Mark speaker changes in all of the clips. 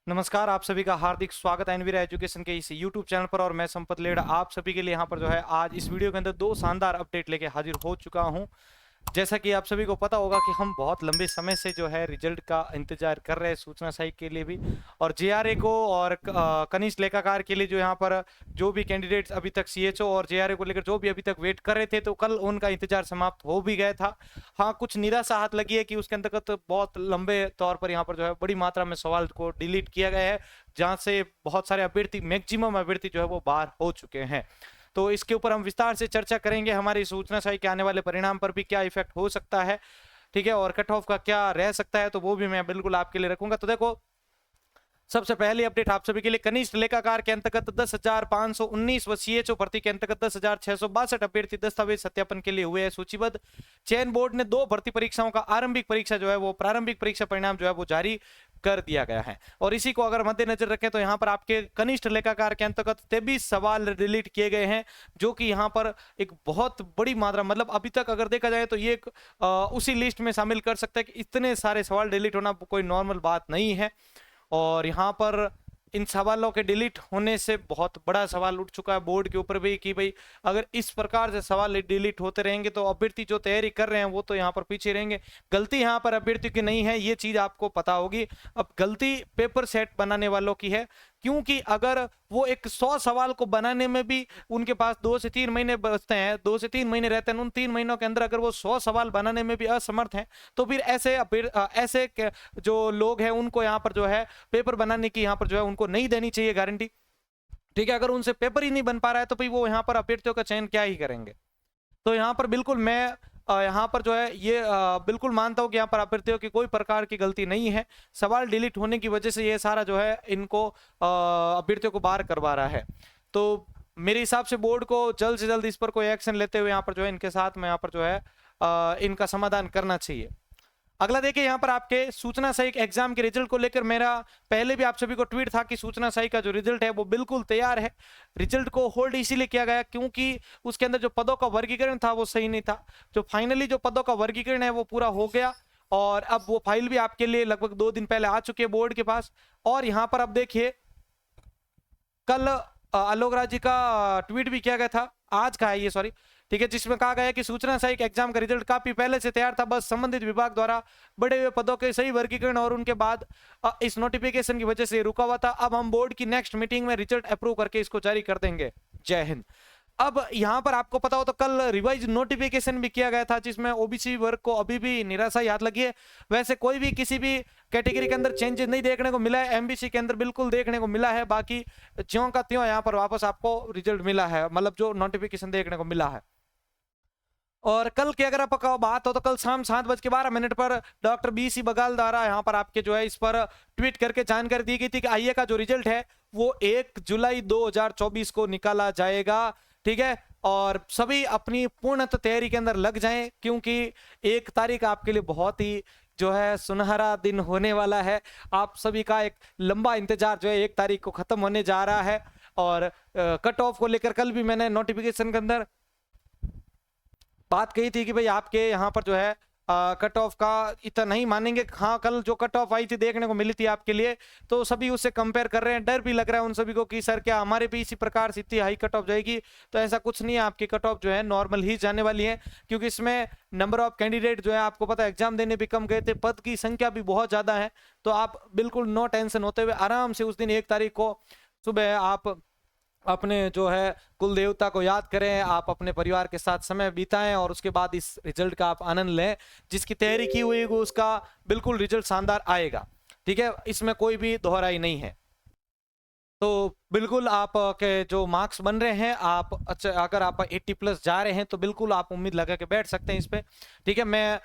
Speaker 1: नमस्कार, आप सभी का हार्दिक स्वागत है एनवीरा एजुकेशन के इस यूट्यूब चैनल पर। और मैं संपत लेड़ा आप सभी के लिए यहाँ पर जो है आज इस वीडियो के अंदर दो शानदार अपडेट लेके हाजिर हो चुका हूँ। जैसा कि आप सभी को पता होगा कि हम बहुत लंबे समय से जो है रिजल्ट का इंतजार कर रहे हैं, सूचना सहायक के लिए भी और जेआरए को और कनिष्ठ लेखाकार के लिए जो यहाँ पर जो भी कैंडिडेट्स अभी तक सीएचओ और जेआरए को लेकर जो भी अभी तक वेट कर रहे थे, तो कल उनका इंतजार समाप्त हो भी गया था। हाँ, कुछ निराशा हाथ लगी है कि उसके अंतर्गत बहुत लंबे तौर पर यहाँ पर जो है बड़ी मात्रा में सवाल को डिलीट किया गया है, जहाँ से बहुत सारे अभ्यर्थी मैक्सिमम अभ्यर्थी जो है वो बाहर हो चुके हैं। तो इसके ऊपर हम विस्तार से चर्चा करेंगे। हमारी सूचना सहायक के आने वाले परिणाम पर भी क्या इफेक्ट हो सकता है, ठीक है, और कट ऑफ का क्या रह सकता है, तो वो भी मैं बिल्कुल आपके लिए रखूंगा। तो देखो, सबसे पहली अपडेट आप सभी के लिए, कनिष्ठ लेखाकार के अंतर्गत 10,519 व सीएचओ भर्ती के अंतर्गत 10,662 अभ्यर्थी दस्तावेज सत्यापन के लिए हुए हैं सूचीबद्ध। चयन बोर्ड ने 2 भर्ती परीक्षाओं का आरंभिक परीक्षा जो है वो प्रारंभिक परीक्षा परिणाम जो है वो जारी कर दिया गया है। और इसी को अगर मद्देनजर रखें तो यहाँ पर आपके कनिष्ठ लेखाकार के अंतर्गत 23 सवाल डिलीट किए गए हैं, जो कि यहाँ पर एक बहुत बड़ी मात्रा, मतलब अभी तक अगर देखा जाए तो ये एक उसी लिस्ट में शामिल कर सकता है कि इतने सारे सवाल डिलीट होना कोई नॉर्मल बात नहीं है। और यहाँ पर इन सवालों के डिलीट होने से बहुत बड़ा सवाल उठ चुका है बोर्ड के ऊपर भी कि भाई अगर इस प्रकार से सवाल डिलीट होते रहेंगे तो अभ्यर्थी जो तैयारी कर रहे हैं वो तो यहाँ पर पीछे रहेंगे। गलती यहाँ पर अभ्यर्थी की नहीं है, ये चीज आपको पता होगी। अब गलती पेपर सेट बनाने वालों की है, क्योंकि अगर वो एक 100 सवाल को बनाने में भी उनके पास 2 से 3 महीने बचते हैं, 2 से 3 महीने रहते हैं, उन 3 महीनों के अंदर अगर वो 100 सवाल बनाने में भी असमर्थ हैं, तो फिर ऐसे जो लोग हैं उनको यहाँ पर जो है पेपर बनाने की यहाँ पर जो है उनको नहीं देनी चाहिए गारंटी, ठीक है। अगर उनसे पेपर ही नहीं बन पा रहा है तो फिर वो यहाँ पर अभ्यर्थियों का चयन क्या ही करेंगे। तो यहाँ पर बिल्कुल मैं यहाँ पर जो है ये बिल्कुल मानता हूँ कि यहाँ पर अभ्यर्थियों की कोई प्रकार की गलती नहीं है। सवाल डिलीट होने की वजह से ये सारा जो है इनको अभ्यर्थियों को बाहर करवा रहा है। तो मेरे हिसाब से बोर्ड को जल्द से जल्द इस पर कोई एक्शन लेते हुए यहाँ पर जो है इनके साथ में यहाँ पर जो है इनका समाधान करना चाहिए। अगला देखिए, यहाँ पर आपके सूचना सहायक एग्जाम के रिजल्ट को लेकर मेरा पहले भी आप सभी को ट्वीट था कि सूचना सहायक का जो रिजल्ट है वो बिल्कुल तैयार है। रिजल्ट को होल्ड इसीलिए किया गया क्योंकि उसके अंदर जो पदों का वर्गीकरण था वो सही नहीं था। जो फाइनली जो पदों का वर्गीकरण है वो पूरा हो गया और अब वो फाइल भी आपके लिए लगभग 2 दिन पहले आ चुकी है बोर्ड के पास। और यहाँ पर अब देखिए, कल आलोक राज जी का ट्वीट भी किया गया था, आज का है ये, सॉरी, ठीक है, जिसमें कहा गया है कि सूचना सहायक एग्जाम का रिजल्ट काफी पहले से तैयार था, बस संबंधित विभाग द्वारा बढ़े हुए पदों के सही वर्गीकरण और उनके बाद इस नोटिफिकेशन की वजह से रुका हुआ था। अब हम बोर्ड की नेक्स्ट मीटिंग में रिजल्ट अप्रूव करके इसको जारी कर देंगे। जय हिंद। अब यहाँ पर आपको पता हो तो कल रिवाइज नोटिफिकेशन भी किया गया था, जिसमें ओबीसी वर्ग को अभी भी निराशा ही हाथ लगी है। वैसे कोई भी किसी भी कैटेगरी के अंदर चेंजेस नहीं देखने को मिला है, एमबीसी के अंदर बिल्कुल देखने को मिला है। बाकी ज्यों का त्यों यहाँ पर वापस आपको रिजल्ट मिला है, मतलब जो नोटिफिकेशन देखने को मिला है। और कल की अगर आपका बात हो तो कल शाम 7:12 पर डॉक्टर बीसी बगाल द्वारा यहाँ पर आपके जो है इस पर ट्वीट करके जानकारी दी गई थी कि आईए का जो रिजल्ट है वो 1 जुलाई 2024 को निकाला जाएगा, ठीक है। और सभी अपनी पूर्ण तैयारी के अंदर लग जाएं, क्योंकि 1 तारीख आपके लिए बहुत ही जो है सुनहरा दिन होने वाला है। आप सभी का एक लंबा इंतजार जो है 1 तारीख को खत्म होने जा रहा है। और कट ऑफ को लेकर कल भी मैंने नोटिफिकेशन के अंदर बात कही थी कि भाई आपके यहाँ पर जो है कट ऑफ का इतना नहीं मानेंगे। हाँ, कल जो कट ऑफ आई थी देखने को मिली थी आपके लिए, तो सभी उससे कंपेयर कर रहे हैं। डर भी लग रहा है उन सभी को कि सर क्या हमारे भी इसी प्रकार से इतनी हाई कट ऑफ जाएगी, तो ऐसा कुछ नहीं है। आपकी कट ऑफ जो है नॉर्मल ही जाने वाली है, क्योंकि इसमें नंबर ऑफ कैंडिडेट जो है आपको पता है एग्जाम देने भी कम गए थे, पद की संख्या भी बहुत ज्यादा है। तो आप बिल्कुल नो टेंशन होते हुए आराम से उस दिन 1 तारीख को सुबह आप अपने जो है कुल देवता को याद करें, आप अपने परिवार के साथ समय बिताएं और उसके बाद इस रिजल्ट का आप आनंद लें। जिसकी तैयारी की हुई है उसका बिल्कुल रिजल्ट शानदार आएगा, ठीक है, इसमें कोई भी दोहराई नहीं है। तो बिल्कुल आप के जो मार्क्स बन रहे हैं, आप अच्छा अगर आप 80+ जा रहे हैं तो बिल्कुल आप उम्मीद लगा के बैठ सकते हैं इस पे, ठीक है। मैं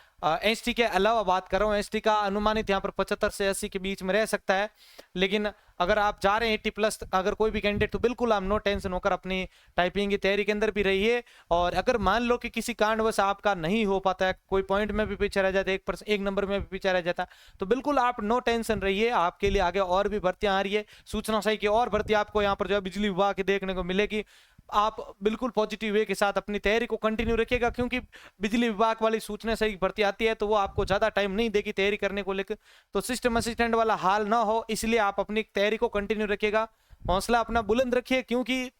Speaker 1: एसटी के अलावा बात कर रहा हूँ। एसटी का अनुमानित यहाँ पर 75 से 80 के बीच में रह सकता है, लेकिन अगर आप जा रहे हैं 80+, अगर कोई भी कैंडिडेट, तो बिल्कुल आप नो टेंशन होकर अपनी टाइपिंग की तैयारी के अंदर भी रहिए। और अगर मान लो कि किसी कारणवश आपका नहीं हो पाता है, कोई पॉइंट में भी पीछे रह जाता है, 1 नंबर में भी पीछे रह जाता है, तो बिल्कुल आप नो टेंशन रहिए। आपके लिए आगे और भी भर्तियां आ रही है, सूचना सही की और भर्ती आपको यहाँ पर जो है बिजली विभाग की देखने को मिलेगी। आप बिल्कुल पॉजिटिव वे के साथ अपनी तैयारी को कंटिन्यू रखिएगा, क्योंकि बिजली विभाग वाली सूचना से ही भर्ती आती है तो वो आपको ज़्यादा टाइम नहीं देगी तैयारी करने को लेकर। तो सिस्टम असिस्टेंट वाला हाल ना हो, इसलिए आप अपनी तैयारी को कंटिन्यू रखिएगा, हौसला अपना बुलंद रखिए, क्योंकि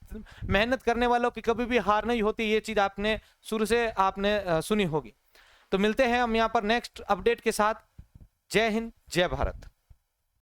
Speaker 1: मेहनत करने वालों की कभी भी हार नहीं होती, ये चीज़ आपने शुरू से आपने सुनी होगी। तो मिलते हैं हम यहाँ पर नेक्स्ट अपडेट के साथ। जय हिंद, जय भारत।